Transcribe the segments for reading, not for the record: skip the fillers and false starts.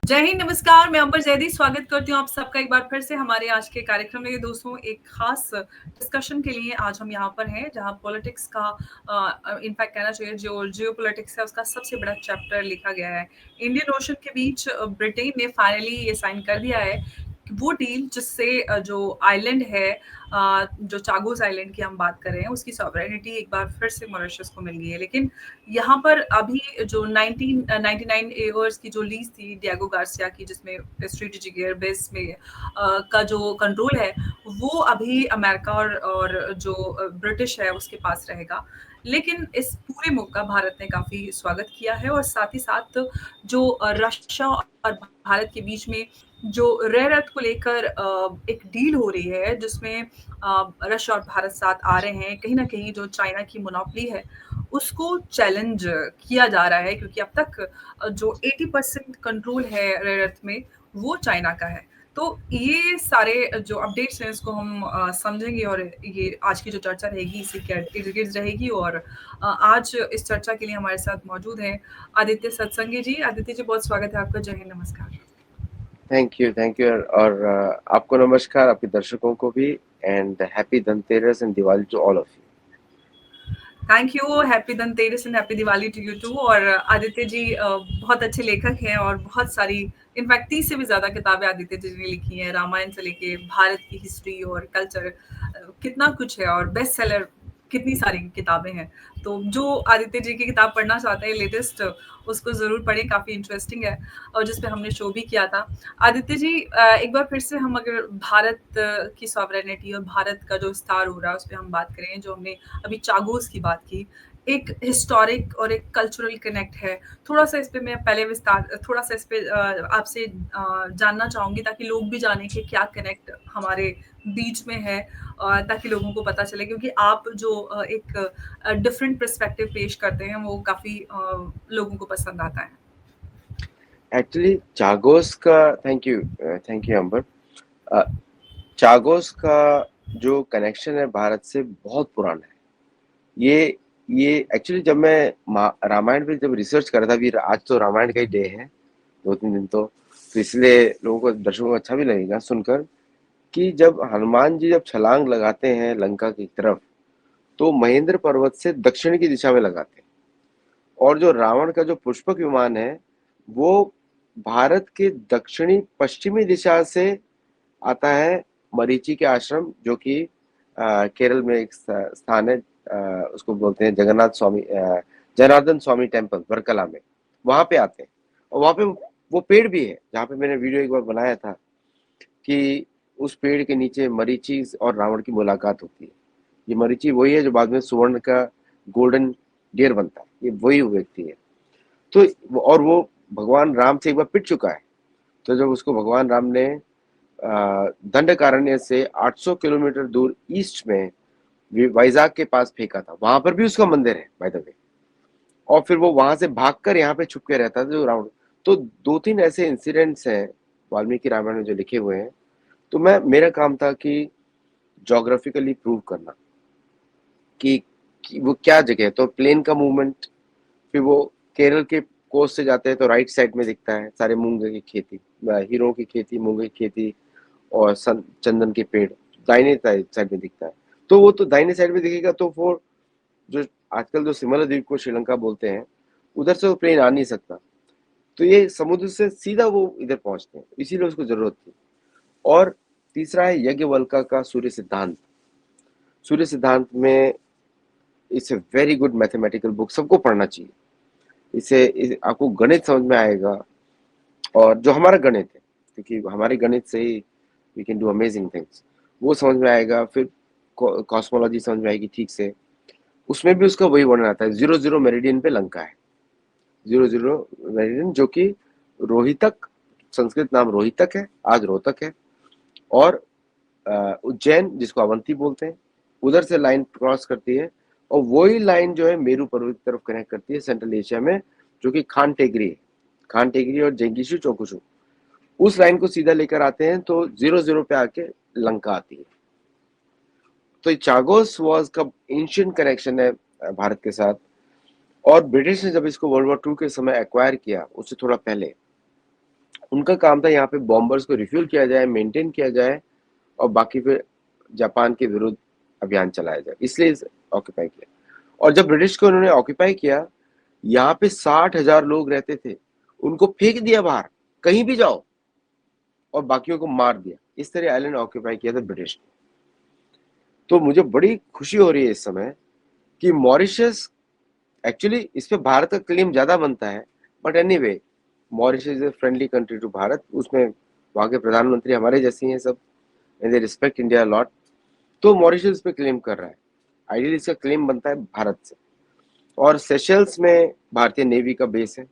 जय हिंद, नमस्कार। मैं अंबर जैदी स्वागत करती हूँ आप सबका एक बार फिर से हमारे आज के कार्यक्रम में। दोस्तों, एक खास डिस्कशन के लिए आज हम यहाँ पर हैं, जहाँ पॉलिटिक्स का इनफैक्ट कहना चाहिए जो जियोपॉलिटिक्स है उसका सबसे बड़ा चैप्टर लिखा गया है। इंडियन ओशन के बीच ब्रिटेन ने फाइनली ये साइन कर दिया है कि वो डील जिससे जो आइलैंड है, जो चागोस आइलैंड की हम बात कर रहे हैं, उसकी सॉवरेनिटी एक बार फिर से मॉरिशस को मिल गई है। लेकिन यहाँ पर अभी जो 1999 एयर्स की जो लीज थी डियागो गार्सिया की, जिसमें स्ट्रेटेजिक एयरबेस में का जो कंट्रोल है वो अभी अमेरिका और जो ब्रिटिश है उसके पास रहेगा। लेकिन इस पूरे मूव का भारत ने काफी स्वागत किया है, और साथ ही साथ जो रशिया और भारत के बीच में जो रेयर अर्थ को लेकर एक डील हो रही है, जिसमें रशिया और भारत साथ आ रहे हैं, कहीं ना कहीं जो चाइना की मोनोपोली है उसको चैलेंज किया जा रहा है, क्योंकि अब तक जो 80% कंट्रोल है रेयर अर्थ में वो चाइना का है। तो ये सारे जो अपडेट्स हैं इसको हम समझेंगे, और ये आज की जो चर्चा रहेगी इसी के इर्द गिर्द रहेगी। और आज इस चर्चा के लिए हमारे साथ मौजूद हैं आदित्य सत्संगी जी। आदित्य जी, बहुत स्वागत है आपका। जय हिंद, नमस्कार। थैंक यू और आपको नमस्कार, आपके दर्शकों को भी, and happy Dhanteras and Diwali to all of you. Thank you, happy Dhanteras and happy Diwali to you too. और आदित्य जी बहुत अच्छे लेखक हैं, और बहुत सारी इनफैक्ट 30 से भी ज्यादा किताबें आदित्य जी ने लिखी हैं, रामायण से लेके भारत की हिस्ट्री और कल्चर, कितना कुछ है, और बेस्ट सेलर कितनी सारी किताबें हैं। तो जो आदित्य जी की किताब पढ़ना चाहते हैं लेटेस्ट, उसको जरूर पढ़ें, काफी इंटरेस्टिंग है, और जिसपे हमने शो भी किया था। आदित्य जी, एक बार फिर से हम अगर भारत की सॉवरेनिटी और भारत का जो विस्तार हो रहा है उस पर हम बात करें, जो हमने अभी चागोस की बात की, एक हिस्टोरिक और एक कल्चरल कनेक्ट है। थोड़ा सा इस पे मैं पहले विस्तार थोड़ा सा इस पे आपसे जानना चाहूंगी, ताकि लोग भी जाने कि क्या कनेक्ट हमारे बीच में है, ताकि लोगों को पता चले, क्योंकि आप जो एक डिफरेंट पर्सपेक्टिव पेश करते हैं वो काफी लोगों को पसंद आता है। एक्चुअली चागोस का थैंक यू अंबर। चागोस का जो कनेक्शन है भारत से बहुत पुराना है। ये एक्चुअली जब मैं रामायण पे जब रिसर्च कर रहा था, अभी आज तो रामायण का ही डे है, 2-3 दिन तो इसलिए लोगों को, दर्शकों को अच्छा भी लगेगा सुनकर कि जब हनुमान जी जब छलांग लगाते हैं लंका की तरफ, तो महेंद्र पर्वत से दक्षिण की दिशा में लगाते हैं। और जो रावण का जो पुष्पक विमान है वो भारत के दक्षिणी पश्चिमी दिशा से आता है, मरीचि के आश्रम, जो कि केरल में एक स्थान है, उसको बोलते हैं जनार्दन स्वामी टेम्पल, वर्कला में, वहां पे आते हैं। और वहां पे वो पेड़ भी है जहाँ पे मैंने वीडियो एक बार बनाया था कि उस पेड़ के नीचे मरीचि और रावण की मुलाकात होती है। ये मरीचि वही है जो बाद में सुवर्ण का गोल्डन डियर बनता है, ये वही व्यक्ति है। तो और वो भगवान राम से एक बार पिट चुका है। तो जब उसको भगवान राम ने दंडकारण्य से 800 किलोमीटर दूर ईस्ट में वाइजाग के पास फेंका था, वहां पर भी उसका मंदिर है बाय द वे। और फिर वो वहां से भागकर यहाँ पे छुप के रहता था जो रावण। तो 2-3 ऐसे इंसिडेंट्स हैं वाल्मीकि रामायण में जो लिखे हुए हैं। तो मेरा काम था कि जोग्राफिकली प्रूव करना कि वो क्या जगह है। तो प्लेन का मूवमेंट, फिर वो केरल के कोस्ट से जाते हैं तो राइट साइड में दिखता है सारे मूंगे की खेती, हीरो की खेती, मूंगे की खेती और चंदन के पेड़ दाहिने साइड में दिखता है। तो वो तो दाहिने साइड में दिखेगा, तो वो जो आजकल जो सिमला द्वीप को श्रीलंका बोलते हैं, उधर से वो प्लेन आ नहीं सकता। तो ये समुद्र से सीधा वो इधर पहुंचते हैं, इसीलिए उसको जरूरत थी। और तीसरा है यज्ञवल्क्य का सूर्य सिद्धांत। सूर्य सिद्धांत में it's a very good mathematical book, सबको पढ़ना चाहिए। इसे आपको गणित समझ में आएगा, और जो हमारा गणित है, क्योंकि हमारे गणित से ही we can do amazing things, वो समझ में आएगा। फिर कॉस्मोलॉजी समझ में आएगी ठीक से। उसमें भी उसका वही वर्णन आता है, 0-0 मेरिडियन पे लंका है। 0-0 मेरिडियन, जो कि रोहितक, संस्कृत नाम रोहितक है, आज रोहतक है। और उज्जैन, जिसको अवंती बोलते हैं, उधर से लाइन क्रॉस करती है। और वही लाइन जो है मेरू पर्वत की तरफ कनेक्ट करती है सेंट्रल एशिया में, जो कि खान टेकरी और जेंगिशु चोकुशु, उस लाइन को सीधा लेकर आते हैं, तो 0-0 पे आके लंका आती है। तो चागोस वॉज का एंशिएंट कनेक्शन है भारत के साथ। और ब्रिटिश ने जब इसको वर्ल्ड वॉर 2 के समय एक्वायर किया, उससे थोड़ा पहले, उनका काम था यहाँ पे बॉम्बर्स को रिफ्यूल किया जाए, मेंटेन किया जाए, और बाकी फिर जापान के विरुद्ध अभियान चलाया जाए, इसलिए ऑक्यूपाई किया। और जब ब्रिटिश को उन्होंने ऑक्यूपाई किया, यहाँ पे 60,000 लोग रहते थे, उनको फेंक दिया बाहर, कहीं भी जाओ, और बाकियों को मार दिया। इस तरह आइलैंड ऑक्यूपाई किया था ब्रिटिश ने। तो मुझे बड़ी खुशी हो रही है इस समय कि मॉरिशस, एक्चुअली इस पे भारत का क्लेम ज्यादा बनता है, but anyway Mauritius is a friendly country to Bharat. उसमें वहाँ के प्रधानमंत्री हमारे जैसे हैं सब, and they respect India lot. तो मॉरिशस पे क्लेम कर रहा है, आइडियली इसका क्लेम बनता है भारत से। और सेशल्स में भारतीय नेवी का बेस है,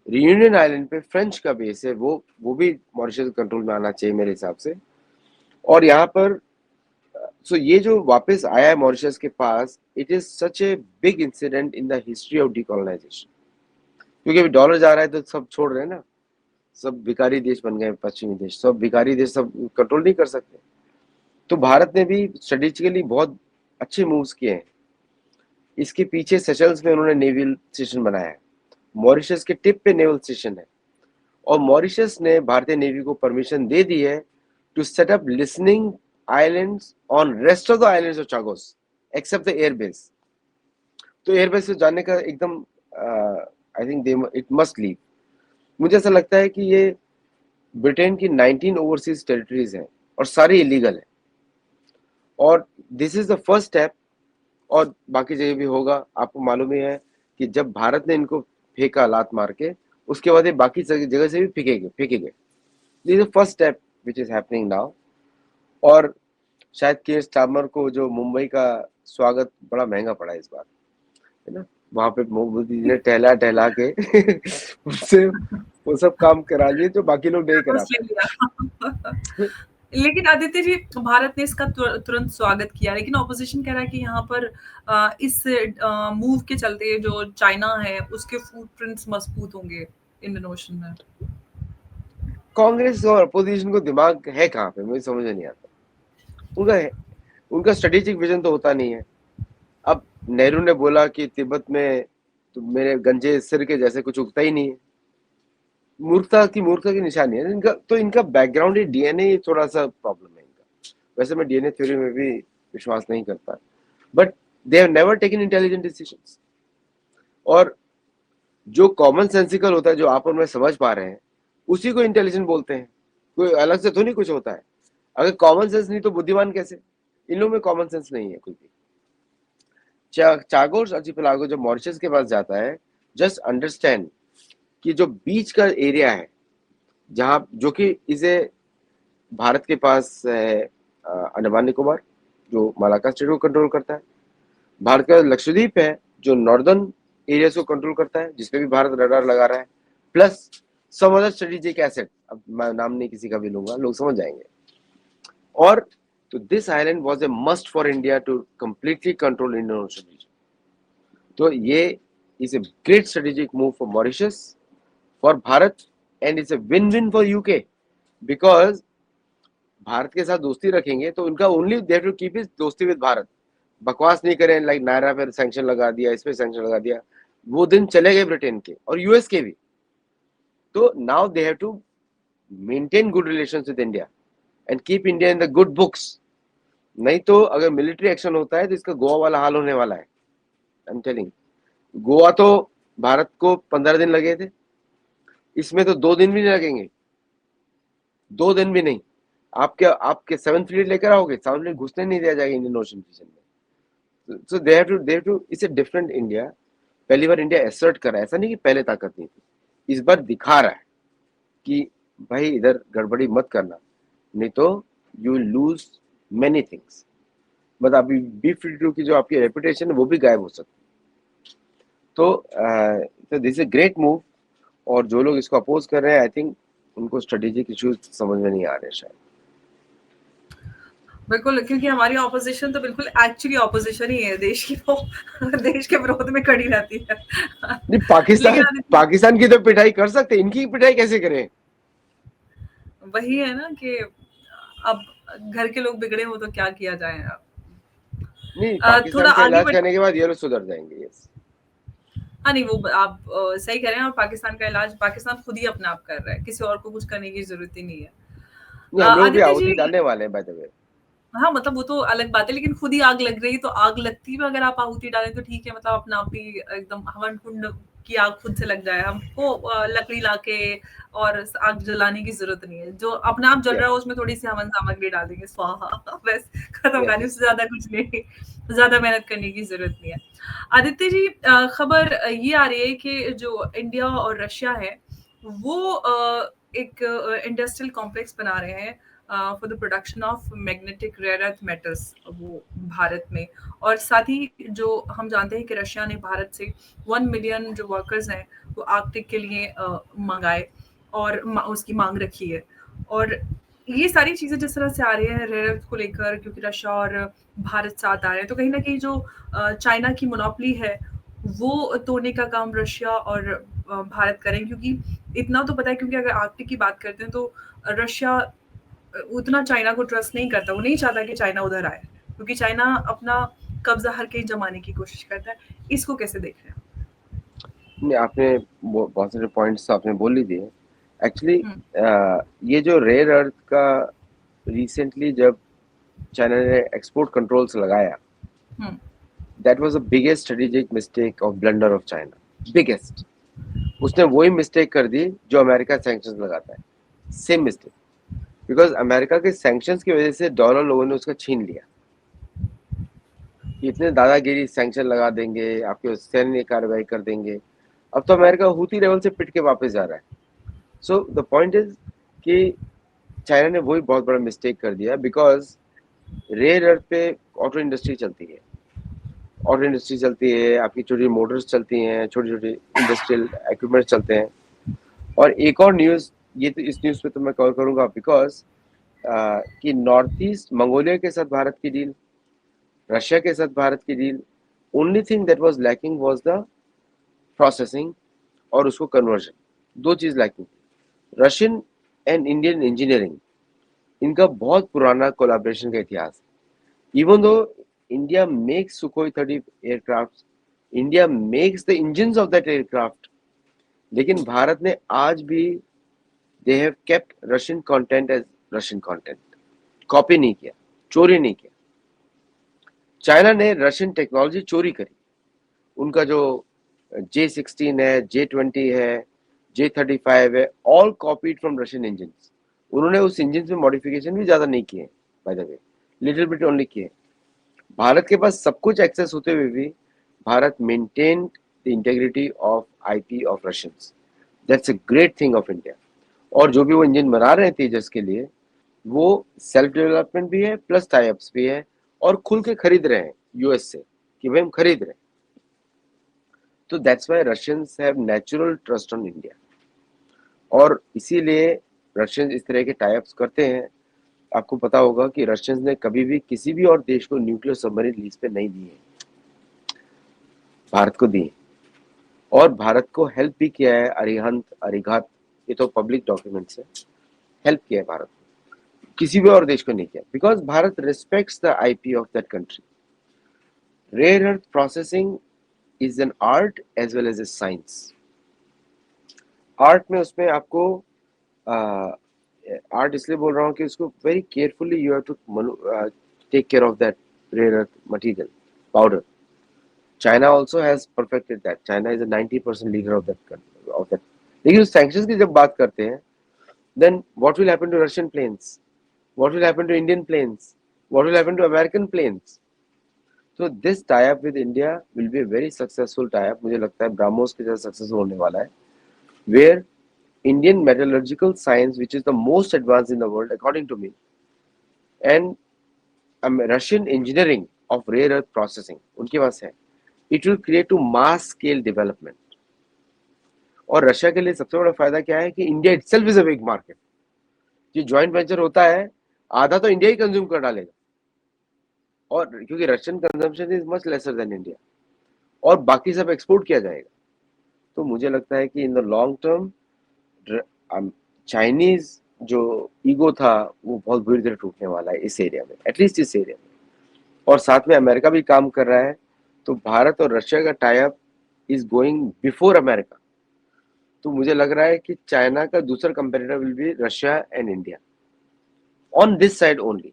रियूनियन आइलैंड पे फ्रेंच का बेस है, वो भी मॉरिशस कंट्रोल में आना चाहिए मेरे हिसाब से। और यहाँ पर सो ये जो वापस आया है मॉरिशस के पास, it is such a big incident in the history of decolonisation. क्योंकि अभी डॉलर जा रहा है तो सब छोड़ रहे हैं ना, सब भिखारी देश बन गए, पश्चिमी देश सब भिखारी देश, सब कंट्रोल नहीं कर सकते। तो भारत ने भी स्ट्रेटेजिकली बहुत अच्छे मूव्स किए हैं। इसके पीछे सेशल्स में उन्होंने नेवल स्टेशन बनाया है, मॉरिशस के टिप पे नेवल स्टेशन है, और मॉरिशस ने भारतीय नेवी को परमिशन दे दी है to set up listening islands on rest of the islands of Chagos except the airbase. तो एयरबेस से जाने का एकदम I think they it must leave. मुझे ऐसा लगता है कि ये ब्रिटेन की 19 ओवरसीज टेरिटरीज हैं और सारी इलीगल है, और this is the first step. और बाकी जगह भी होगा, आपको मालूम ही है कि जब भारत ने इनको फेंका लात मार के, उसके बाद ये बाकी जगह से भी फेंके गए। This is first step which is happening now. और शायद के स्टार्मर को जो मुंबई का स्वागत बड़ा महंगा पड़ा इस बार, है ना, वहां पे मोदी जी ने टहला टहला के उससे वो सब काम करा लिए जो बाकी लोग नहीं करा ले पाए। लिया। लेकिन आदित्य जी, भारत ने इसका तुरंत स्वागत किया, लेकिन ऑपोजिशन कह रहा है कि यहाँ पर इस मूव के चलते जो चाइना है उसके फुटप्रिंट्स मजबूत होंगे इंडियन ओशन में। कांग्रेस और अपोजिशन को दिमाग है कहाँ पे, मुझे समझ में नहीं आता। उनका है, उनका स्ट्रेटेजिक विजन तो होता नहीं है। अब नेहरू ने बोला कि तिब्बत में तो मेरे गंजे सिर के जैसे कुछ उगता ही नहीं है। मूर्खता की निशानी है इनका। तो इनका बैकग्राउंड ही डीएनए थोड़ा सा प्रॉब्लम है इनका। वैसे मैं डीएनए थ्योरी में भी विश्वास नहीं करता, but they have never taken intelligent decisions. और जो कॉमन सेंसिकल होता है, जो आप और मैं समझ पा रहे हैं, उसी को इंटेलिजेंट बोलते हैं। कोई अलग से तो नहीं कुछ होता है। अगर कॉमन सेंस नहीं तो बुद्धिमान कैसे? इन लोगों में कॉमन सेंस नहीं है कोई भी। चागोस अर्चिपेलागो जब मॉरिशस के पास जाता है, जस्ट अंडरस्टैंड कि जो बीच का एरिया है, जहाँ जो कि इसे भारत के पास है अंडमान निकोबार, जो मलाका स्टेट को कंट्रोल करता है। भारत का लक्षद्वीप है जो नॉर्दर्न एरियाज को कंट्रोल करता है, जिसपे भी भारत रडार लगा रहा है, plus some other strategic asset. अब मैं नाम नहीं किसी का भी लूंगा, लोग समझ जाएंगे। और तो this island was a must for India to completely control Indian ocean region. तो ये is a great strategic move for Mauritius, for Bharat, and it's a win win for UK. Because Bharat के साथ दोस्ती रखेंगे तो उनका only they have to keep is दोस्ती with Bharat. बकवास नहीं करें लाइक नायरा पे सैंक्शन लगा दिया, इस पे सैंक्शन लगा दिया। वो दिन चले गए ब्रिटेन के और यूएस के भी। तो now they have to maintain good relations with India and keep India in the good books. नहीं तो अगर मिलिट्री एक्शन होता है तो इसका गोवा वाला हाल होने वाला है। I am telling. गोवा तो भारत को 15 दिन लगे थे, इसमें तो 2 दिन भी नहीं लगेंगे, 2 दिन भी नहीं। आपके 7th फ्लीट लेकर आओगे, 7th फ्लीट घुसने नहीं दिया जाएगा इंडियन ओशन रीजन में। So they have to it's a different India. पहली बार इंडिया एसर्ट कर रहा है, ऐसा नहीं कि पहले ताकत नहीं थी, इस बार दिखा रहा है कि भाई इधर गड़बड़ी मत करना, नहीं तो यू लूज मेनी थिंग्स। मतलब अभी B-52 की जो आपकी रेपुटेशन है वो भी गायब हो सकती है। तो दिस ए ग्रेट मूव। और जो लोग इसको अपोज कर रहे हैं, आई थिंक उनको स्ट्रेटेजिक इश्यूज समझ में नहीं आ रहे शायद। बिल्कुल, क्योंकि हमारी ऑपोजिशन तो बिल्कुल एक्चुअली ऑपोजिशन ही है देश की, वो देश के विरोध में खड़ी रहती है। नहीं, लेकिन पाकिस्तान की तो पिटाई कर सकते, इनकी पिटाई कैसे करें? वही है ना कि अब घर के लोग बिगड़े हो तो क्या किया जाए अब। नहीं, थोड़ा पाकिस्तान का आगे इलाज बढ़ करने के बाद ये लोग सुधर जाएंगे। यस। हाँ, नहीं वो आप सही कह रहे हैं और पाकिस्तान का इलाज पाकिस्तान खुद ही अपने आप कर रहा है, किसी और को कुछ करने की ज़रूरत ही नहीं है। नहीं, हम लोग भी आदित्य आहुति जी डालने वाले हैं बाय द वे। हाँ, मतलब वो तो अलग बात है, लेकिन खुद ही आग लग रही है, तो आग लगती में अगर आप आहुति डालें तो ठीक है, मतलब अपना आप ही एकदम हवन कुंड की आग खुद से लग जाए। हमको लकड़ी लाके और आग जलाने की ज़रूरत नहीं है। जो अपने आप जल या रहा है उसमें थोड़ी-सी हवन सामग्री डाल देंगे, स्वाहा बस खत्म यस कहानी, यस। उससे ज़्यादा कुछ नहीं, ज़्यादा मेहनत करने की ज़रूरत नहीं है। आदित्य जी खबर ये आ रही है कि जो इंडिया और रशिया है, वो एक इंडस्ट्रियल कॉम्प्लेक्स बना रहे हैं for the production of magnetic rare earth metals वो भारत में। और साथ ही जो हम जानते हैं कि रशिया ने भारत से 1 मिलियन जो वर्कर्स हैं वो आर्कटिक के लिए मंगाए और उसकी मांग रखी है। और ये सारी चीजें जिस तरह से आ रही है रेयर अर्थ को लेकर, क्योंकि रशिया और भारत साथ आ रहे हैं, तो कहीं ना कहीं जो चाइना की मोनोपोली है वो तोड़ने का काम रशिया और भारत करें। क्योंकि इतना तो पता है, क्योंकि अगर आर्कटिक की बात करते हैं तो रशिया उतना चाइना को ट्रस्ट नहीं करता, वो नहीं चाहता कि चाइना उधर आए, क्योंकि चाइना अपना कब्जा हर कहीं जमाने की कोशिश करता है। इसको कैसे देख रहे हैं? नहीं, आपने बहुत सारे पॉइंट्स आपने बोल ही दिए। एक्चुअली हम्म। ये जो रेयर अर्थ का रिसेंटली जब चाइना ने एक्सपोर्ट कंट्रोल्स लगाया, hmm. That was the biggest strategic mistake of blunder of China, biggest. उसने वही मिस्टेक कर दी जो अमेरिका सैंक्शंस लगाता है, सेम मिस्टेक। बिकॉज अमेरिका के सैंक्शंस की वजह से डॉलर लोगों ने उसका छीन लिया। इतने दादागिरी सैंक्शन लगा देंगे, आपके सैन्य कार्रवाई कर देंगे। अब तो अमेरिका हूती लेवल से पिट के वापस जा रहा है। सो द पॉइंट इज कि चाइना ने वही बहुत बड़ा मिस्टेक कर दिया। बिकॉज रेयर अर्थ पे ऑटो इंडस्ट्री चलती है, ऑटो इंडस्ट्री चलती है, आपकी छोटी मोटर्स चलती हैं, छोटी छोटी इंडस्ट्रियल इक्विपमेंट चलते हैं। और एक और न्यूज़, ये तो इस न्यूज़ पे तो मैं कवर करूंगा बिकॉज कि नॉर्थ ईस्ट मंगोलिया के साथ भारत की डील, रशिया के साथ भारत की deal, only thing that was lacking was the processing और उसको कन्वर्जन। दो चीज lacking. Russian and Indian engineering, इनका बहुत पुराना कोलैबोरेशन का इतिहास है। Even though India makes Sukhoi 30 aircraft, India makes the engine of that aircraft, लेकिन भारत ने आज भी they have kept Russian content as Russian content, copy नहीं किया, चोरी नहीं किया। चाइना ने रशियन टेक्नोलॉजी चोरी करी। उनका जो J-16 है, J-20 है, J-35 है, all copied from Russian engine. उन्होंने उस इंजन में मॉडिफिकेशन भी ज्यादा नहीं किए, bye the way, little bit only किए। भारत के पास सब कुछ एक्सेस होते हुए भी Bharat maintain the integrity of IP of Russians. That's a great thing of India. और जो भी वो इंजन बना रहे हैं तेजस के लिए, वो सेल्फ डेवलपमेंट भी है प्लस टाई अप्स भी है, और खुल के खरीद रहे हैं यूएस से कि भाई हम खरीद रहे हैं। तो that's why Russians have natural trust on India. और इसीलिए रशियंस इस तरह के टाई अप्स करते हैं। आपको पता होगा कि रशियंस ने कभी भी किसी भी और देश को न्यूक्लियर सबमरीन लीज पे नहीं दिए, भारत को दिए। और भारत को हेल्प भी किया है, अरिहंत अरिघात, ये तो पब्लिक डॉक्यूमेंट्स है, हेल्प किया है भारत को, किसी भी और देश को नहीं किया। Because Bharat respects the IP of that country. Rare earth processing is an art as well as a science. Art में उसमें आपको आर्ट इसलिए बोल रहा हूँ कि उसको very carefully you have to take care of that rare earth material powder. China also has perfected that. China is a 90% leader of that. लेकिन उस सैंक्शंस की जब बात करते हैं, then what will happen to Russian planes? What will happen to Indian planes? What will happen to American planes? So this tie-up with India will be a very successful tie-up. मुझे लगता है ब्रह्मोस के जैसा सक्सेसफुल होने वाला है, where Indian metallurgical science, which is the most advanced in the world according to me, and Russian engineering of rare earth processing उनके पास है, it will create to mass scale development. और रशिया के लिए सबसे बड़ा फायदा क्या है कि India itself is a big market. जो ज्वाइंट वेंचर होता है, आधा तो इंडिया ही कंज्यूम कर डालेगा, और क्योंकि Russian consumption is much lesser than India, और बाकी सब एक्सपोर्ट किया जाएगा। तो मुझे लगता है कि in the long term Chinese जो ईगो था वो बहुत बुरी तरह टूटने वाला है इस एरिया में, एटलीस्ट इस एरिया में। और साथ में अमेरिका भी काम कर रहा है। तो भारत और रशिया का tie up is going before America. तो मुझे लग रहा है कि चाइना का दूसरा competitor will be Russia and India on this side only.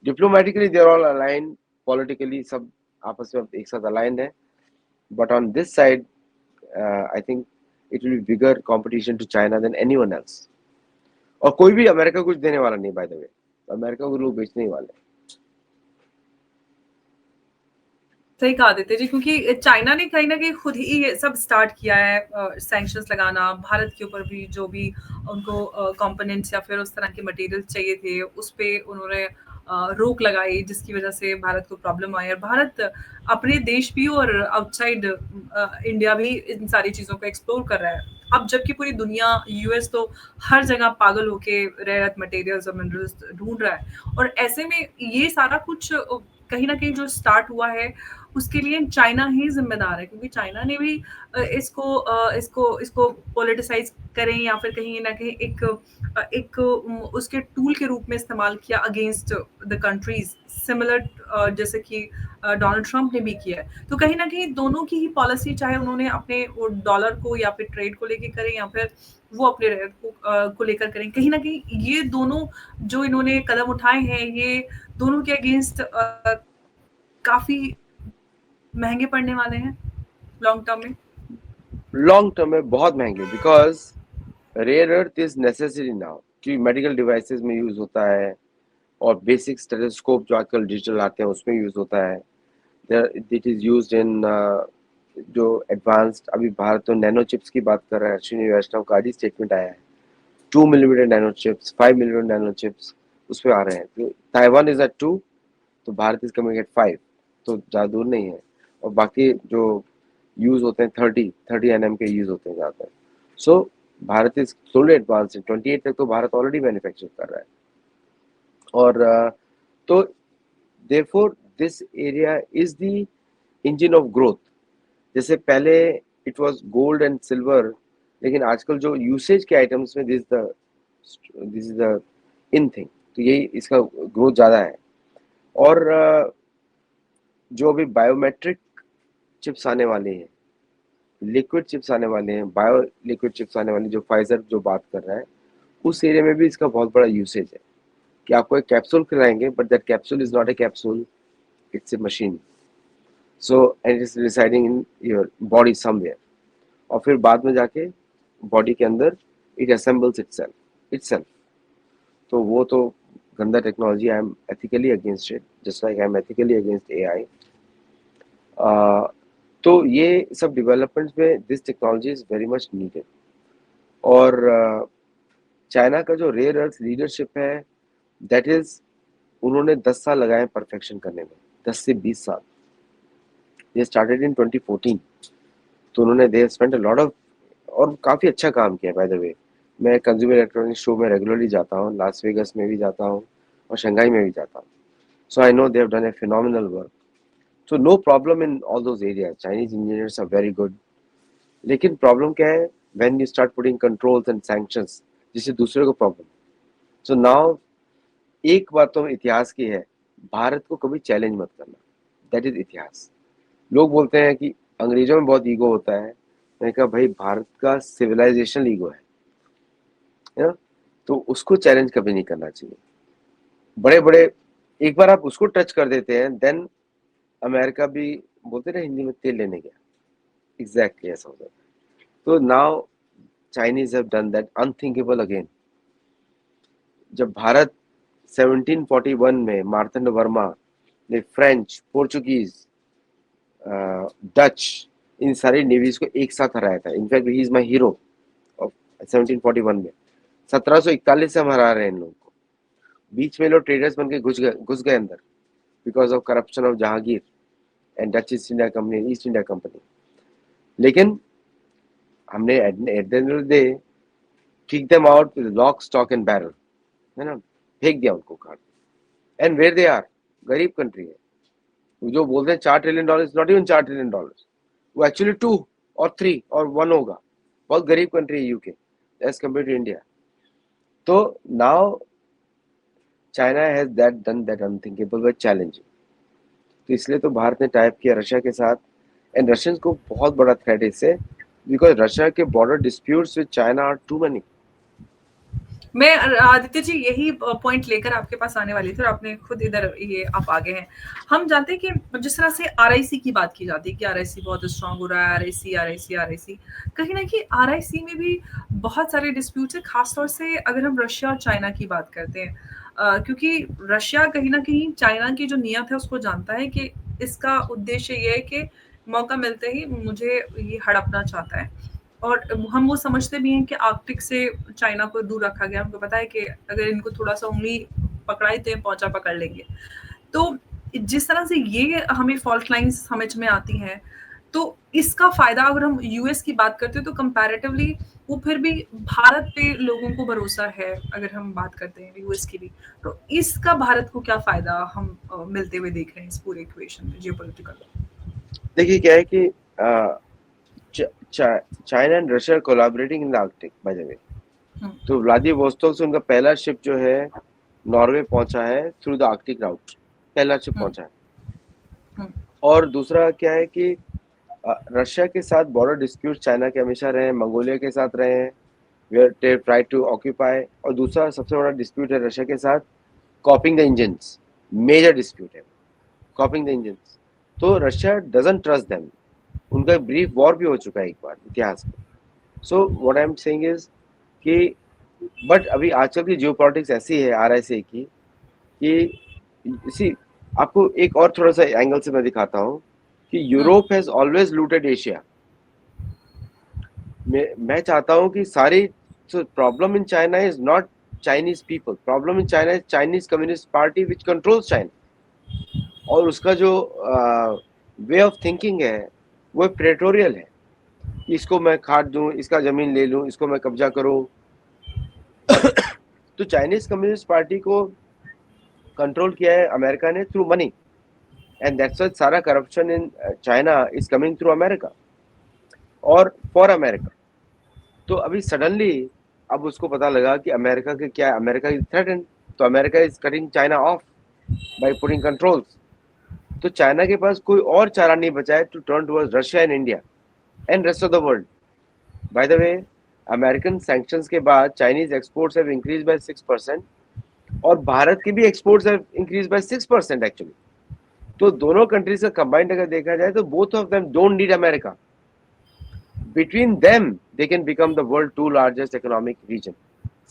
Diplomatically they are all aligned, politically सब आपस में एक साथ aligned है, but on this side I think it will be bigger competition to China than anyone else. और कोई भी America कुछ देने वाला नहीं, by the way. अमेरिका को लोग बेचने ही वाले. सही कहा आदित्य जी, क्योंकि चाइना ने कहीं न कहीं खुद ही ये सब स्टार्ट किया है, सैंक्शंस लगाना, भारत के ऊपर भी जो भी उनको कंपोनेंट्स या फिर उस तरह के मटेरियल चाहिए थे, उस पे उन्होंने रोक लगाई, जिसकी वजह से भारत को प्रॉब्लम आई और भारत अपने देश भी और आउटसाइड इंडिया भी इन सारी चीज़ों को एक्सप्लोर कर रहा है। अब जबकि पूरी दुनिया, यूएस तो हर जगह पागल होके रेयर अर्थ मटेरियल्स और मिनरल्स ढूँढ रहा है और ऐसे में ये सारा कुछ कहीं न कहीं जो स्टार्ट हुआ है, उसके लिए चाइना ही ज़िम्मेदार है, क्योंकि चाइना ने भी इसको पॉलिटिसाइज़ करें या फिर कहीं न कहीं एक उसके टूल के रूप में इस्तेमाल किया अगेंस्ट द कंट्रीज़ सिमिलर, जैसे कि डोनाल्ड ट्रम्प ने भी किया है। तो कहीं न कहीं दोनों की ही पॉलिसी, चाहे उन्होंने अपने वो डॉलर को या फिर ट्रेड को लेके करें या फिर वो अपने रेट को लेकर करें, कहीं न कहीं ये दोनों जो इन्होंने कदम उठाए हैं, ये दोनों के अगेंस्ट काफ़ी महँगे पड़ने वाले हैं लॉन्ग टर्म में। लॉन्ग टर्म में बहुत महंगे, because rare earth is necessary now, कि मेडिकल डिवाइसेस में यूज होता है और बेसिक स्टेथोस्कोप जो आजकल डिजिटल आते हैं उसमें यूज होता है. इट इज यूज्ड इन जो एडवांस्ड, अभी भारत तो नैनो चिप्स की बात कर रहा है. अश्विनी वैष्णव का आज ही स्टेटमेंट आया है, 2 millimetre nano chips, 5 millimetre nano chips उस पर आ रहे हैं. तो ताइवान इज एट 2, तो भारत इज कमिंग एट 5, तो ज़्यादा दूर नहीं है. और बाकी जो यूज होते हैं 30 nm के यूज होते हैं ज़्यादातर. सो भारत इज स्लोली एडवांस, 28 तक तो भारत ऑलरेडी मैन्युफैक्चर कर रहा है. और तो therefore this area is the engine of growth. जैसे पहले it was gold and silver, लेकिन आजकल जो यूसेज के आइटम्स में this is the in thing, तो यही इसका ग्रोथ ज़्यादा है. और जो अभी बायोमेट्रिक चिप्स आने वाले हैं, लिक्विड चिप्स आने वाले हैं, बायो लिक्विड चिप्स आने वाले, जो फाइजर जो बात कर रहा है, उस एरिया में भी इसका बहुत बड़ा यूसेज है. कि आपको एक कैप्सूल खिलाएंगे, but that capsule is not a capsule, it's a machine. So and it is residing in your body somewhere, और फिर बाद में जाके बॉडी के अंदर इट असेंबल्स इटसेल्फ. तो वो तो गंदा technology. I am ethically against it, just like I am ethically against AI. तो ये सब डेवलपमेंट्स में this technology is very much needed. और चाइना का जो रेयर अर्थ लीडरशिप है, दैट इज, उन्होंने 10 साल लगाए परफेक्शन करने में, 10 से 20 साल. ये स्टार्टेड इन 2014, तो उन्होंने they spend a lot of, और काफ़ी अच्छा काम किया. बाय द वे, मैं कंज्यूमर इलेक्ट्रॉनिक्स शो में रेगुलरली जाता हूँ, लास वेगस में भी जाता हूँ और शंघाई में भी जाता हूँ. So I know they have done a phenomenal work. So no problem in all those areas. Chinese engineers are very good. लेकिन प्रॉब्लम क्या है, when you start putting controls and sanctions, जिससे दूसरे को प्रॉब्लम. So now एक बात तो इतिहास की है, भारत को कभी चैलेंज मत करना. That is इतिहास. लोग बोलते हैं कि अंग्रेजों में बहुत ईगो होता है. मैंने कहा भाई, भारत का सिविलाइजेशन ईगो है ना? तो उसको चैलेंज कभी नहीं करना चाहिए. बड़े बड़े एक बार आप उसको टच कर देते हैं, देन अमेरिका भी बोलते ना हिंदी में, तेल लेने गया. एग्जैक्टली ऐसा होता है. तो now Chinese have done that unthinkable again. जब भारत 1741 में मार्तंड वर्मा ने फ्रेंच, पोर्चुगीज, डच, इन सारी नेवीज को एक साथ हराया था. In fact he is my hero of 1741 में. 1741 से हम हरा रहे हैं इन लोगों को. बीच में लोग ट्रेडर्स बन के घुस गए अंदर, because of corruption of Jahangir and Dutch east India company, east India company. लेकिन हमने at the end of the day kick them out with lock stock and barrel, है ना? फेंक दिया उनको काट. एंड वेयर दे आर, गरीब कंट्री है. जो बोलते हैं $4 ट्रिलियन, नॉट इवन $4 ट्रिलियन, वो एक्चुअली 2 और 3 और 1 होगा. बहुत गरीब कंट्री है UK as compare to India. तो now China has done that unthinkable by challenging. तो इसलिए तो भारत ने टाइप किया रशिया के साथ, एंड रशियंस को बहुत बड़ा थ्रेट है इससे, बिकॉज रशिया के border disputes with China are too many. मैं आदित्य जी यही पॉइंट लेकर आपके पास आने वाली थी और आपने खुद इधर ये आप आगे हैं। हम जानते हैं कि जिस तरह से आरआईसी की बात की जाती है कि आरआईसी बहुत स्ट्रांग हो रहा है, आरआईसी आरआईसी आरआईसी, कहीं ना कहीं आरआईसी में भी बहुत सारे डिस्प्यूट्स है, खासतौर से अगर हम रशिया और चाइना की बात करते हैं। क्योंकि रशिया कहीं ना कहीं चाइना की जो नियत है उसको जानता है कि इसका उद्देश्य ये है कि मौका मिलते ही मुझे ये हड़पना चाहता है। और हम वो समझते भी हैं कि आर्कटिक से चाइना को दूर रखा गया। हमको पता है कि अगर इनको थोड़ा-सा उँगली पकड़ाई तो ये पोंचा पकड़ लेंगे। तो जिस तरह से ये हमें फ़ॉल्ट लाइन्स समझ में आती हैं, तो इसका फ़ायदा अगर हम यूएस की बात करते हैं तो कंपैरेटिवली वो फिर भी भारत पे लोगों को भरोसा है, अगर हम बात करते हैं यूएस की भी। तो इसका भारत को क्या फ़ायदा हम मिलते हुए देख रहे हैं इस पूरे इक्वेशन में जियोपॉलिटिकल? देखिए क्या है कि China and Russia collaborating in the Arctic bye the वे। तो व्लादिवोस्तोक से उनका पहला शिप जो है नॉर्वे पहुंचा है थ्रू द आर्कटिक राउट, पहला शिप पहुंचा है। और दूसरा क्या है कि रशिया के साथ बॉर्डर डिस्प्यूट चाइना के हमेशा रहे हैं, मंगोलिया के साथ रहे हैं, वे ट्राई टू ऑक्यूपाई। और दूसरा सबसे बड़ा डिस्प्यूट है रशिया के साथ copying the engines, major dispute है कॉपिंग द इंजन्स। तो रशिया डजंट ट्रस्ट देम, उनका ब्रीफ वॉर भी हो चुका है एक बार इतिहास में। So what I am saying is कि बट अभी आजकल की जियोपॉलिटिक्स ऐसी है आरआईसी की कि इसी आपको एक और थोड़ा सा एंगल से मैं दिखाता हूँ कि Europe has always looted Asia. मैं चाहता हूँ कि सारी problem in China is not Chinese people, problem in China is Chinese Communist party which controls China. और उसका जो वे ऑफ थिंकिंग है वो प्रेटोरियल है, इसको मैं खाद दूं, इसका जमीन ले लूं, इसको मैं कब्जा करूं। तो चाइनीज कम्युनिस्ट पार्टी को कंट्रोल किया है अमेरिका ने through money, and that's why सारा corruption in China is coming through America और फॉर अमेरिका। तो अभी सडनली अब उसको पता लगा कि अमेरिका के क्या, अमेरिका इज थ्रेटन, तो America is cutting China off by putting controls. तो चाइना के पास कोई और चारा नहीं बचा है to turn towards Russia and India and rest of the world. By the way American sanctions के बाद Chinese exports have increase by 6% और भारत के भी exports have increase by 6% actually. तो दोनों कंट्रीज का कंबाइंड अगर देखा जाए तो both of them don't need America, between them they can become the world 2 largest economic region.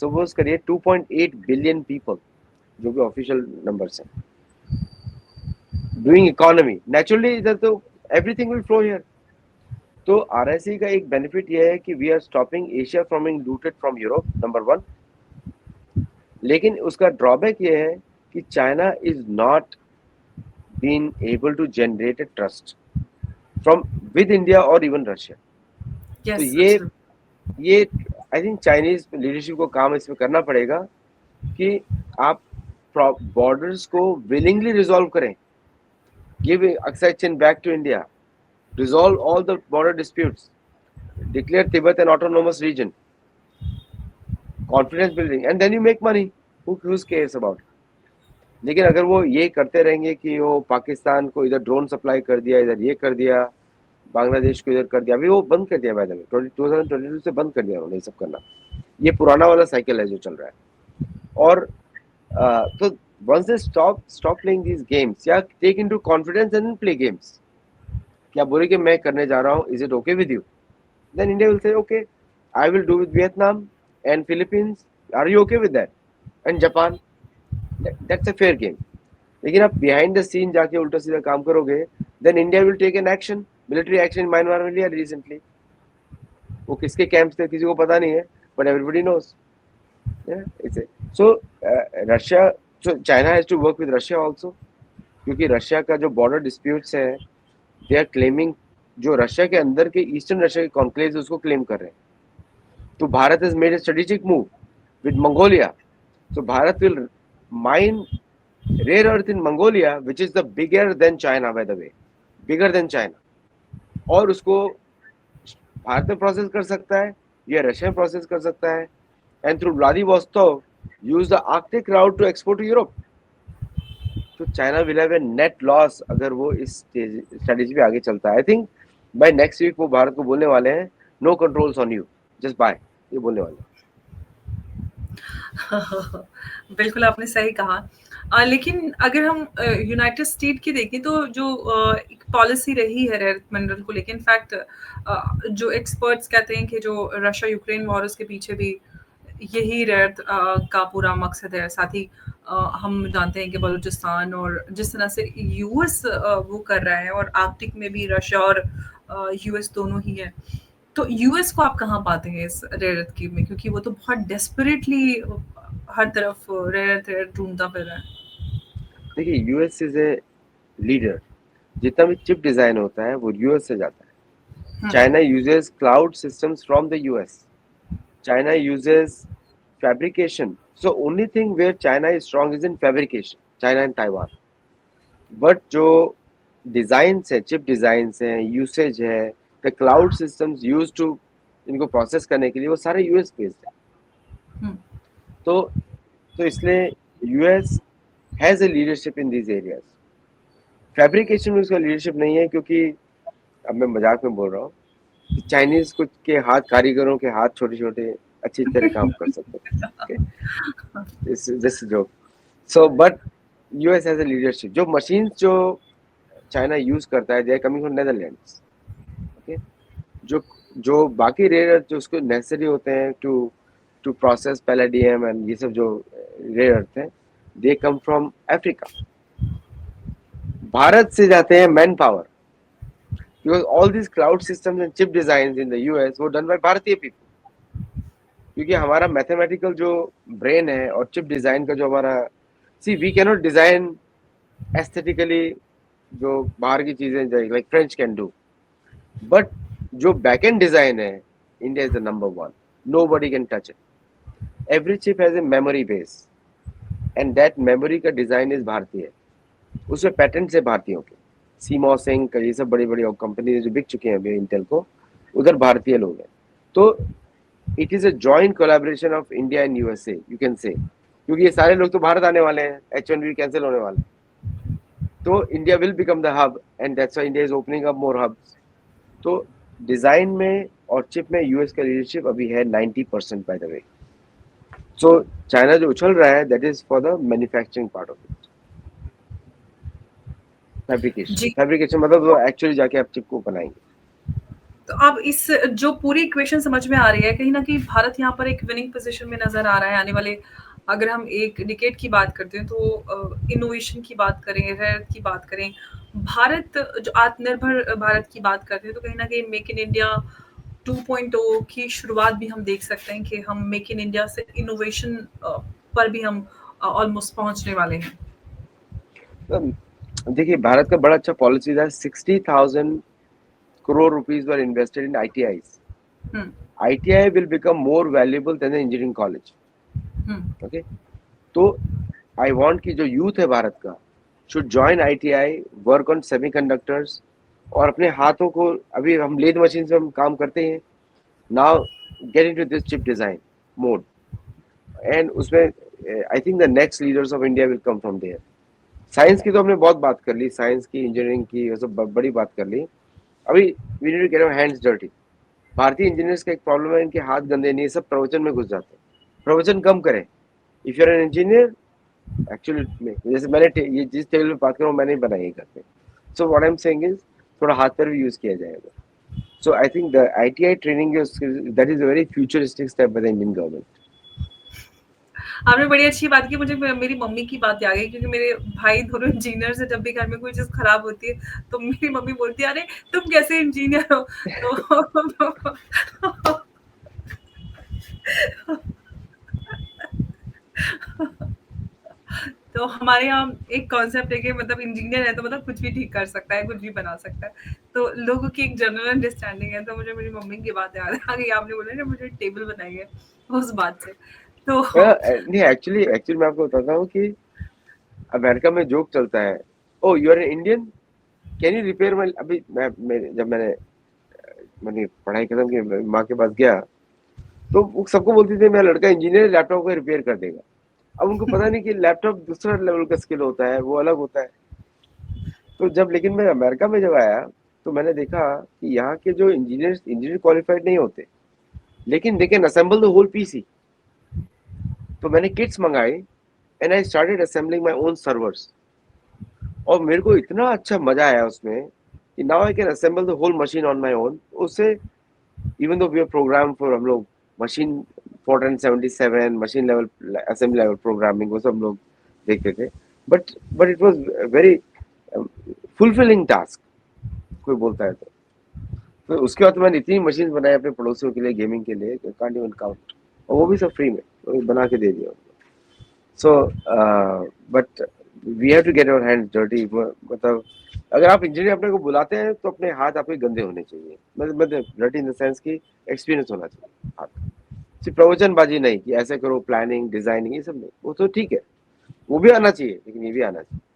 Suppose करिए 2.8 बिलियन पीपल, जो भी ऑफिशियल नंबर्स हैं, डूइंग इकोनॉमी, नेचुरली इधर तो एवरीथिंग विल फ्लो हियर। तो आरआईसी का एक बेनिफिट ये है कि we are stopping Asia from being looted from Europe, number 1। लेकिन उसका ड्रॉबैक ये है कि China is not been able to generate a trust from with India और इवन रशिया। तो ये आई थिंक चाइनीज लीडरशिप को काम इसमें करना पड़ेगा कि आप बॉर्डर्स को विलिंगली रिजॉल्व करें, give accession back to India, resolve all the border disputes, declare Tibet an autonomous region, confidence building, and then you make money. Who cares about it? लेकिन अगर वो ये करते रहेंगे कि वो पाकिस्तान को इधर ड्रोन सप्लाई कर दिया, इधर ये कर दिया, बांग्लादेश को इधर कर दिया, अभी वो बंद कर दिया मैंने 2022 से बंद कर दिया उन्होंने ये सब करना। ये पुराना वाला साइकिल है जो चल रहा है। और तो once they stop playing these games, या take into confidence and play games, क्या बोले कि मैं करने जा रहा हूँ, is it okay with you? Then India will say okay, I will do with Vietnam and Philippines, are you okay with that? And Japan, that's a fair game. लेकिन आप बिहाइंड द सीन जाके उल्टा सीधा काम करोगे, then India will take an action, military action Myanmar में लिया recently. वो किसके कैंप्स थे किसी को पता नहीं है, but everybody knows. So Russia, so China has to work with Russia also, क्योंकि रशिया का जो बॉर्डर डिस्प्यूट्स है दे आर क्लेमिंग, जो रशिया के अंदर के ईस्टर्न रशिया के कॉन्क्लेव्स उसको क्लेम कर रहे हैं। तो Bharat has made a strategic move with Mongolia. So Bharat will mine rare earth in Mongolia which is the bigger than China, by the way, bigger than China. और उसको भारत में प्रोसेस कर सकता है या रशिया में प्रोसेस कर सकता है, and through Vladivostok use the Arctic route to export to Europe. तो China will have a net loss अगर वो इस स्ट्रेटेजी पे आगे चलता है। I think by next week वो भारत को बोलने वाले हैं no controls on you, just buy, ये बोलने वाले हैं। बिल्कुल आपने सही कहा। लेकिन अगर हम यूनाइटेड स्टेट की देखें तो जो एक पॉलिसी रही है रेयर अर्थ मिनरल को लेके, इनफैक्ट जो एक्सपर्ट्स कहते हैं कि जो रशिया यूक्रेन वॉर उसके पीछे भी यही रेयर अर्थ का पूरा मकसद है। साथ ही हम जानते हैं कि बलूचिस्तान और जिस तरह से यूएस वो कर रहा है, और आर्कटिक में भी रशिया और यूएस दोनों ही है। तो यूएस को आप कहाँ पाते हैं इस रेयर अर्थ की में? क्योंकि वो तो बहुत डेस्परेटली हर तरफ रेयर अर्थ ढूंढता फिर रहा है। देखिए यूएस इज ए लीडर, जितना भी चिप डिजाइन होता है वो यूएस से जाता है। Hmm. China uses cloud systems from the US, China uses fabrication. So only thing where China is strong is in fabrication, China and Taiwan. But जो designs है, चिप डिजाइन्स है, usage है, the cloud systems use to इनको process करने के लिए वो सारे यूएस बेस्ड है। हम्म। तो तो इसलिए US has a leadership in these areas. Fabrication में उसका लीडरशिप नहीं है, क्योंकि अब मैं मजाक में बोल रहा हूँ कि चाइनीज कुछ के हाथ, कारीगरों के हाथ छोटे छोटे अच्छी तरह काम कर सकते हैं। This joke. So but US has a leadership. जो मशीन्स जो चाइना यूज करता है, they are coming from Netherlands. Okay, जो जो बाकी रेयर अर्थ जो उसको नेसेसरी होते हैं to to process palladium and ये सब जो रेयर अर्थ हैं, they come from Africa. Bharat से जाते हैं man power, because all this cloud systems and chip design in the US वो डन बाय भारतीय पीपल। क्योंकि हमारा मैथमेटिकल जो ब्रेन है और चिप डिजाइन का जो हमारा, see we can not design aesthetically जो बाहर की चीजें like French can do, but जो बैक एंड डिजाइन है, India is the number one, nobody can touch it. Every chip has a memory base and that memory का design is भारतीय, उसमें patents है भारतीयों के। सीमॉस इंक, ये सब बड़ी बड़ी कंपनी जो बिक चुके हैं अभी इंटेल को, उधर भारतीय लोग हैं। तो it is a joint collaboration of India and USA, you can say, क्योंकि ये सारे लोग तो भारत आने वाले हैं, H1B कैंसिल होने वाले हैं। तो India will become the hub and that's why India is opening up more hubs. तो डिजाइन में और चिप में यूएस का लीडरशिप अभी है 90% by the way. So China जो उछल रहा है, that is for the manufacturing part of it. Fabrication, जी। फैब्रिकेशन मतलब वो एक्चुअली जाके आप चिप को बनाएंगे। तो अब इस जो पूरी इक्वेशन समझ में आ रही है, कहीं ना कहीं भारत यहाँ पर एक विनिंग पोजीशन में नजर आ रहा है आने वाले, अगर हम एक डिकेड की बात करते हैं तो इनोवेशन की बात करें, रेयर की बात करें, भारत जो आत्मनिर्भर भारत की बात करते हैं, तो कहीं ना कहीं मेक इन इंडिया 2.0 की शुरुआत भी हम देख सकते हैं कि हम मेक इन इंडिया से इनोवेशन पर भी हम ऑलमोस्ट पहुंचने वाले हैं। देखिए भारत का बड़ा अच्छा पॉलिसी था, 60,000 crore rupees were invested in ITIs. ITI will become more valuable than the engineering college. Okay, तो I want कि जो youth है भारत का should join ITI, work on semiconductors, और अपने हाथों को, अभी हम लेथ मशीन से हम काम करते हैं, now get into this chip design mode, and उसमें I think the next leaders of India will come from there. Science की तो हमने बहुत बात कर ली, साइंस की, इंजीनियरिंग की, ये सब बड़ी बात कर ली। अभी we need to get our hands dirty. भारतीय इंजीनियर्स का एक प्रॉब्लम है, इनके हाथ गंदे नहीं, सब प्रवचन में घुस जाते हैं। प्रवचन कम करें। If you are an engineer, actually जैसे मैंने ये जिस टेबल पे बात कर रहा हूँ मैंने बनाई है घर पे, so what I am saying is थोड़ा हाथ पर भी यूज किया जाएगा। So I think the ITI training that is a very futuristic step by the Indian government. आपने बड़ी अच्छी बात की, मुझे मेरी मम्मी की बात आ गई, क्योंकि मेरे भाई दोनों इंजीनियर से, जब भी घर में कोई चीज खराब होती है तो मेरी मम्मी बोलती है अरे तुम कैसे इंजीनियर हो। तो हमारे यहाँ एक कॉन्सेप्ट है कि मतलब इंजीनियर है तो मतलब कुछ भी ठीक कर सकता है, कुछ भी बना सकता है, तो लोगों की एक जनरल अंडरस्टैंडिंग है। तो मुझे मेरी मम्मी की बात याद आ गई, आपने बोला ना मुझे टेबल बनाई है उस बात से। तो नहीं, एक्चुअली मैं आपको बताता हूँ कि अमेरिका में जोक चलता है, oh you are an Indian, can you repair my. अभी जब मैंने पढ़ाई खत्म की, माँ के पास गया तो वो सबको बोलती थी मेरा लड़का इंजीनियर, लैपटॉप को रिपेयर कर देगा। अब उनको पता नहीं कि लैपटॉप दूसरा लेवल का स्किल होता है, वो अलग होता है। तो जब लेकिन मैं अमेरिका में जब आया तो मैंने देखा कि यहाँ के जो इंजीनियर क्वालिफाइड नहीं होते, लेकिन they can assemble the whole PC. तो मैंने किट्स मंगाई and I started assembling my own servers, और मेरे को इतना अच्छा मजा आया उसमें कि now I can assemble the whole machine on my own. उससे even though we are program for, हम लोग machine 477 machine level assembly level programming वो सब हम लोग देखते थे, but it was very fulfilling task, कोई बोलता है तो उसके बाद तो मैंने इतनी मशीन बनाई अपने पड़ोसियों के लिए गेमिंग के लिए, कांट इवन काउंट, और वो भी सब फ्री में, वो बना के दे दिया। So but we have to get our hand dirty, मतलब अगर आप इंजीनियर अपने को बुलाते हैं तो अपने हाथ आपके गंदे होने चाहिए, मतलब डर्टी इन द सेंस की एक्सपीरियंस होना चाहिए हाथ, सिर्फ प्रवचनबाजी नहीं कि ऐसे करो, प्लानिंग डिजाइनिंग ये सब नहीं, वो तो ठीक है, वो भी आना चाहिए, लेकिन ये भी आना चाहिए।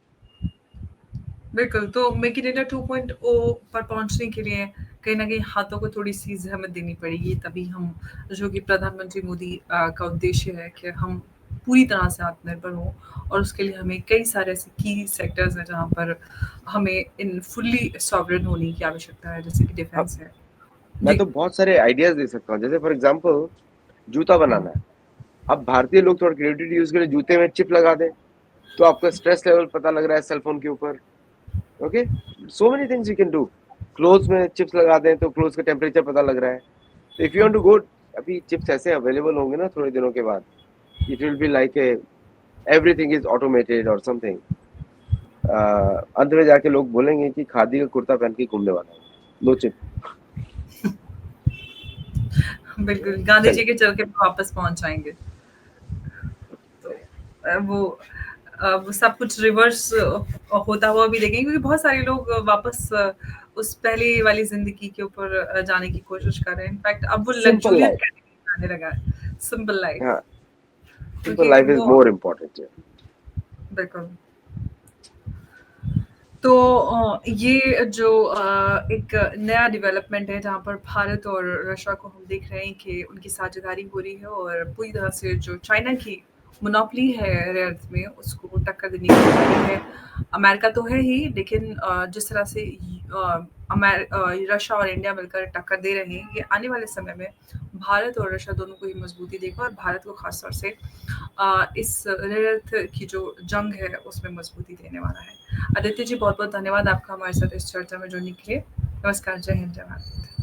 बिल्कुल, तो मेक इन इंडिया 2.0 पर पहुँचने के लिए कहीं न कहीं हाथों को थोड़ी-सी ज़हमत देनी पड़ेगी, तभी हम, जो कि प्रधानमंत्री मोदी का उद्देश्य है कि हम पूरी तरह से आत्मनिर्भर हों, और उसके लिए हमें कई सारे ऐसे की सेक्टर्स हैं जहाँ पर हमें इन फुल्ली सॉवरेन होने की आवश्यकता है, जैसे कि अब डिफेंस है। मैं जी। तो बहुत सारे आइडियाज दे सकता हूँ, जैसे फॉर एग्जाम्पल जूता बनाना है। अब भारतीय लोग थोड़ा क्रिएटिविटी यूज करें, जूते में चिप लगा दें, तो आपका स्ट्रेस लेवल पता लग रहा है सेल फोन के ऊपर। Okay, so many things you can do. Clothes में चिप्स लगा दें तो क्लोथ्स का टेम्परेचर पता लग रहा है। तो if you want to go, अभी चिप्स ऐसे अवेलेबल होंगे ना थोड़े दिनों के बाद, it will be like a everything is automated और समथिंग। अंत में जाके लोग बोलेंगे कि खादी का कुर्ता पहन के घूमने वाला है, नो चिप। बिल्कुल, गांधी चलिए। जी के चरखे पे वापस पहुँच जाएँगे। तो वो सब कुछ रिवर्स होता हुआ भी देखेंगे, क्योंकि बहुत सारे लोग वापस उस पहले वाली ज़िंदगी के ऊपर जाने की कोशिश कर रहे हैं। इनफैक्ट अब वो सिंपल लग्ज़ूरियस लाइफ। कैटेगरी में आने लगा है, सिंपल लाइफ़, हाँ, सिंपल क्योंकि लाइफ इज वो, मोर इम्पोर्टेंट। बिल्कुल। तो ये जो एक नया डेवलपमेंट है जहाँ पर भारत और रशिया को हम देख रहे हैं कि उनकी साझेदारी हो रही है, और पूरी तरह से जो चाइना की मोनोपोली है रेयर अर्थ में उसको टक्कर देने की तैयारी है। अमेरिका तो है ही, लेकिन जिस तरह से रशिया और इंडिया मिलकर टक्कर दे रहे हैं, ये आने वाले समय में भारत और रशिया दोनों को ही मजबूती देगा, और भारत को खासतौर से इस रेयर अर्थ की जो जंग है उसमें मजबूती देने वाला है। आदित्य जी, बहुत-बहुत धन्यवाद आपका हमारे साथ इस चर्चा में जुड़ने के लिए। नमस्कार, जय हिंद, जय भारत।